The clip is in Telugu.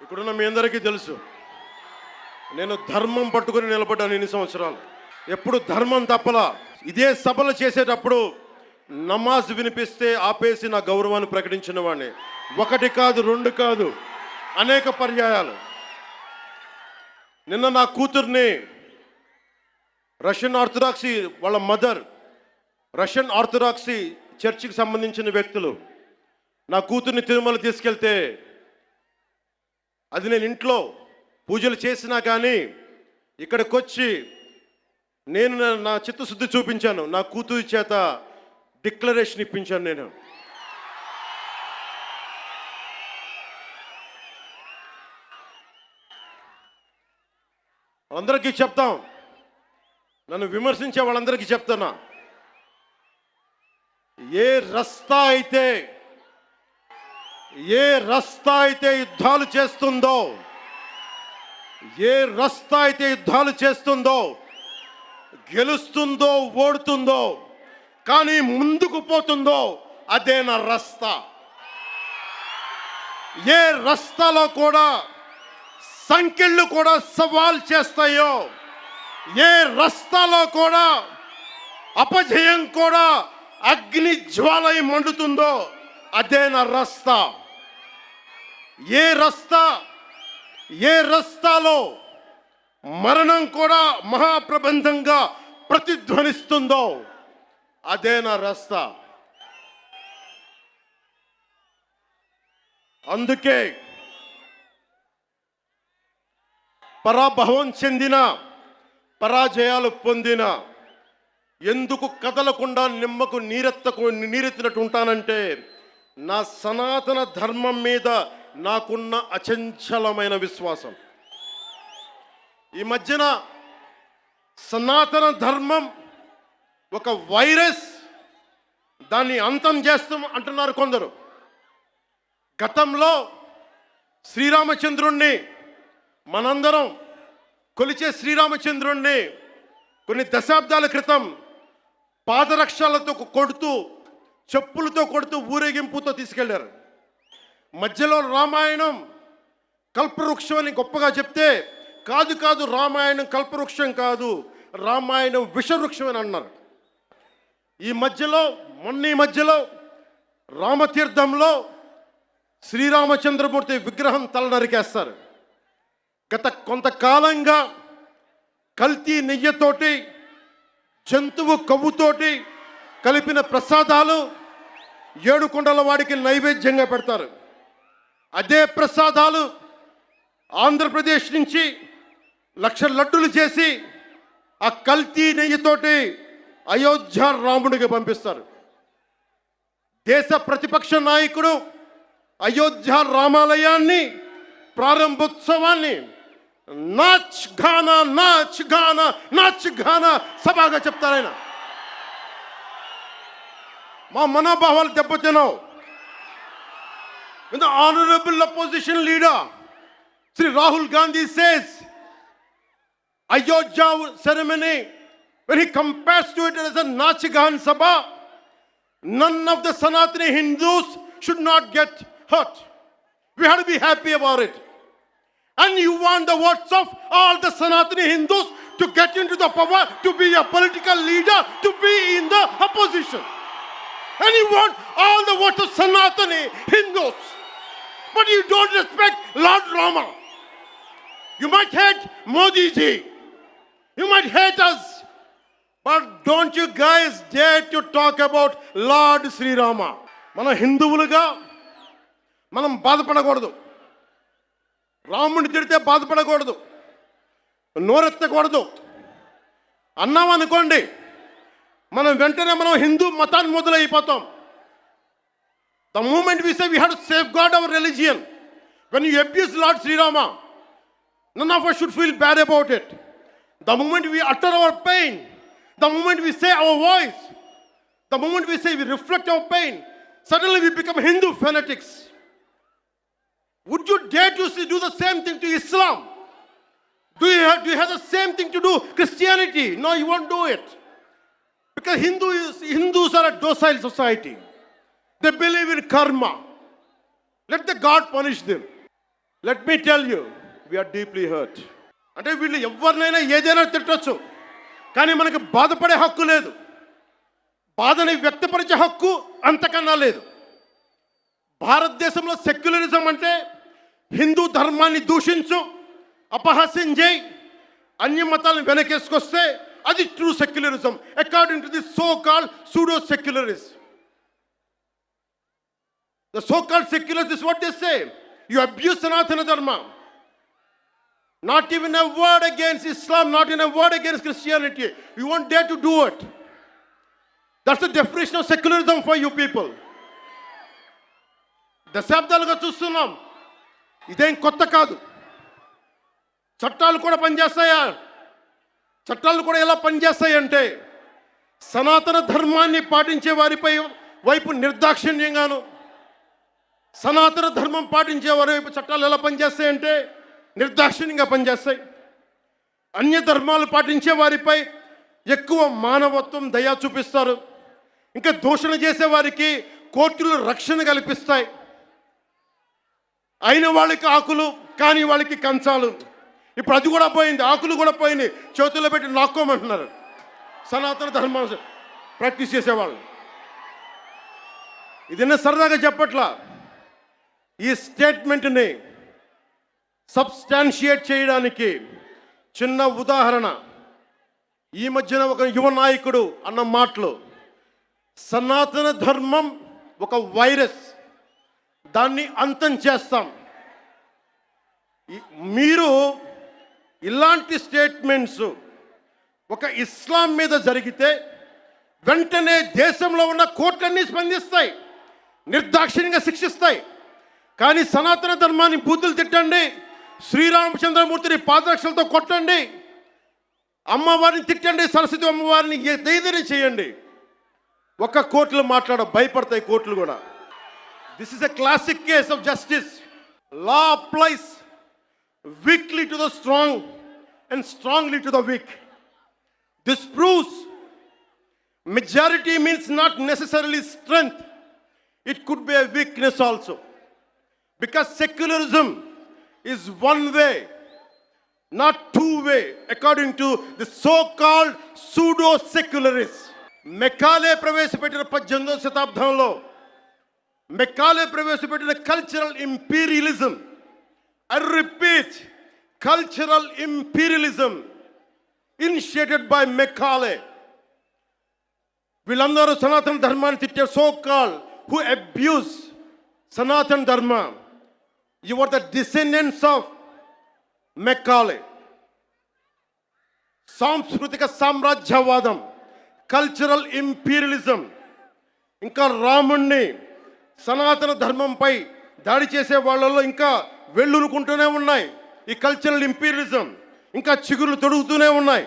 ఇక్కడున్న మీ అందరికీ తెలుసు, నేను ధర్మం పట్టుకుని నిలబడ్డాను ఇన్ని సంవత్సరాలు. ఎప్పుడు ధర్మం తప్పలా. ఇదే సభలు చేసేటప్పుడు నమాజ్ వినిపిస్తే ఆపేసి నా గౌరవాన్ని ప్రకటించిన వాడిని. ఒకటి కాదు, రెండు కాదు, అనేక పర్యాయాలు. నిన్న నా కూతుర్ని రష్యన్ ఆర్థడాక్సీ, వాళ్ళ మదర్ రష్యన్ ఆర్థడాక్సీ చర్చికి సంబంధించిన వ్యక్తులు నా కూతుర్ని తిరుమల తీసుకెళ్తే, అది నేను ఇంట్లో పూజలు చేసినా కానీ ఇక్కడికి వచ్చి నేను నా చిత్తశుద్ధి చూపించాను. నా కూతురి చేత డిక్లరేషన్ ఇప్పించాను. నేను అందరికీ చెప్తాం, నన్ను విమర్శించే వాళ్ళందరికీ చెప్తున్నా, ఏ రస్తా అయితే యుద్ధాలు చేస్తుందో, ఏ రస్తా అయితే యుద్ధాలు చేస్తుందో, గెలుస్తుందో ఓడుతుందో, కానీ ముందుకు పోతుందో అదే నా రస్తా. ఏ రస్తాలో కూడా సంఖ్యలు కూడా సవాల్ చేస్తాయో, ఏ రస్తాలో కూడా అపజయం కూడా అగ్ని జ్వాలై మండుతుందో అదే నా రస్తా. ఏ రస్తాలో మరణం కూడా మహాప్రబంధంగా ప్రతిధ్వనిస్తుందో అదే నా రస్తా. అందుకే పరాభవం చెందిన, పరాజయాలు పొందిన ఎందుకు కదలకుండా నిమ్మకు నీరెత్తినట్టు ఉంటానంటే, నా సనాతన ధర్మం మీద నాకున్న అచంచలమైన విశ్వాసం. ఈ మధ్యన సనాతన ధర్మం ఒక వైరస్, దాన్ని అంతం చేస్తాం అంటున్నారు కొందరు. గతంలో శ్రీరామచంద్రుణ్ణి, మనందరం కొలిచే శ్రీరామచంద్రుణ్ణి కొన్ని దశాబ్దాల క్రితం పాదరక్షలతో కొడుతూ, చెప్పులతో కొడుతూ, ఊరేగింపుతో తీసుకెళ్లారు. మధ్యలో రామాయణం కల్పవృక్షం అని గొప్పగా చెప్తే, కాదు రామాయణం కల్పవృక్షం కాదు, రామాయణం విషవృక్షం అని అన్నారు. ఈ మధ్యలో రామతీర్థంలో శ్రీరామచంద్రమూర్తి విగ్రహం తల నరికేస్తారు. గత కొంతకాలంగా కల్తీ నెయ్యితోటి, జంతువు కొవ్వుతోటి కలిపిన ప్రసాదాలు ఏడుకొండల వాడికి నైవేద్యంగా పెడతారు. అదే ప్రసాదాలు ఆంధ్రప్రదేశ్ నుంచి 1,00,000 లడ్డులు చేసి ఆ కల్తీ నెయ్యితోటి అయోధ్య రాముడికి పంపిస్తారు. దేశ ప్రతిపక్ష నాయకుడు అయోధ్య రామాలయాన్ని ప్రారంభోత్సవాన్ని నాచ్ గానా సభగా చెప్తారాయన. మా మనోభావాలు దెబ్బతిన్నావు. The honorable opposition leader Sri Rahul Gandhi says Ayodhya ceremony, when he compares to it as a Nachigan Sabha, none of the Sanatani Hindus should not get hurt. We have to be happy about it. And you want the votes of all the Sanatani Hindus to get into the power, to be a political leader, to be in the opposition. And you want all the votes of Sanatani Hindus. But you don't respect Lord Rama. You might hate Modi ji. You might hate us. But don't you guys dare to talk about Lord Sri Rama. మన హిందువులుగా మనం బాధపడకూడదు. రాముడిని తిడితే బాధపడకూడదు, నోరెత్తకూడదు. అన్నామనుకోండి, మనం వెంటనే హిందూ మతాన్ని మొదలైపోతాం. The moment we say we have to safeguard our religion, when you abuse Lord Sri Rama, none of us should feel bad about it. The moment we utter our pain, the moment we say our voice, the moment we say we reflect our pain, suddenly we become Hindu fanatics. Would you dare to do the same thing to Islam? Do you have the same thing to do Christianity? No, you won't do it. Because Hindus are a docile society. They believe in karma. Let the God punish them. Let me tell you we are deeply hurt. అంటే వీళ్ళు ఎవరినైనా ఏదైనా తిట్టచ్చు, కానీ మనకి బాధపడే హక్కు లేదు, బాధని వ్యక్తపరిచే హక్కు అంతకన్నా లేదు. భారతదేశంలో సెక్యులరిజం అంటే హిందూ ధర్మాన్ని దూషించు, అపహాస్యం చేయి, అన్య మతాలను వెనకేసుకొస్తే అది true secularism according to the so called pseudo secularist. The so-called secularists is what they say. You abuse Sanatana Dharma. Not even a word against Islam, not even a word against Christianity. You won't dare to do it. That's the definition of secularism for you people. దశాబ్దాలుగా చూస్తున్నాం, ఇదేం కొత్త కాదు. చట్టాలు కూడా పనిచేస్తాయా? చట్టాలు కూడా ఎలా పనిచేస్తాయంటే సనాతన ధర్మాన్ని పాటించే వారిపై వైపు నిర్దాక్షిణ్యంగాను, సనాతన ధర్మం పాటించే వారి వైపు చట్టాలు ఎలా పనిచేస్తాయంటే నిర్దాక్షిణ్యంగా పనిచేస్తాయి. అన్య ధర్మాలు పాటించే వారిపై ఎక్కువ మానవత్వం, దయ చూపిస్తారు. ఇంకా దూషణ చేసే వారికి కోర్టులు రక్షణ కల్పిస్తాయి. అయిన వాళ్ళకి ఆకులు, కాని వాళ్ళకి కంచాలు. ఇప్పుడు అది కూడా పోయింది, ఆకులు కూడా పోయింది, చేతుల్లో పెట్టి నాక్కోమంటున్నారు సనాతన ధర్మం ప్రాక్టీస్ చేసేవాళ్ళు. ఇదన్నా సరదాగా చెప్పట్లా. ఈ స్టేట్మెంట్ని సబ్స్టాన్షియేట్ చేయడానికి చిన్న ఉదాహరణ. ఈ మధ్యన ఒక యువ నాయకుడు అన్న మాటలు, సనాతన ధర్మం ఒక వైరస్, దాన్ని అంతం చేస్తాం. మీరు ఇలాంటి స్టేట్మెంట్స్ ఒక ఇస్లాం మీద జరిగితే వెంటనే దేశంలో ఉన్న కోర్టులన్నీ స్పందిస్తాయి, నిర్దాక్షిణ్యంగా శిక్షిస్తాయి. కానీ సనాతన ధర్మాన్ని బూతులు తిట్టండి, శ్రీరామచంద్రమూర్తిని పాదరక్షలతో కొట్టండి, అమ్మవారిని తిట్టండి, సరస్వతి అమ్మవారిని ఏదైనా చేయండి, ఒక్క కోర్టులు భయపడతాయి కోర్టులు కూడా. This is a classic case of justice. Law applies weekly to the strong and strongly to the week. This proves majority means not necessarily strength, it could be a weakness also, because secularism is one way, not two way, according to the so called pseudo secularists. Macaulay ప్రవేశపెట్టిన 18వ శతాబ్దంలో మెకాలే ప్రవేశపెట్టిన cultural imperialism, I repeat, cultural imperialism initiated by Macaulay. వీళ్ళందరూ సనాతన ధర్మాన్ని తిట్టే so call who abuse Sanatana Dharma, you are the descendants of Macaulay. సాంస్కృతిక సామ్రాజ్యవాదం, కల్చరల్ ఇంపీరియలిజం, ఇంకా రాముణ్ణి సనాతన ధర్మంపై దాడి చేసే వాళ్ళలో ఇంకా వెళ్ళునుకుంటూనే ఉన్నాయి ఈ కల్చరల్ ఇంపీరియలిజం, ఇంకా చిగురులు తొడుగుతూనే ఉన్నాయి.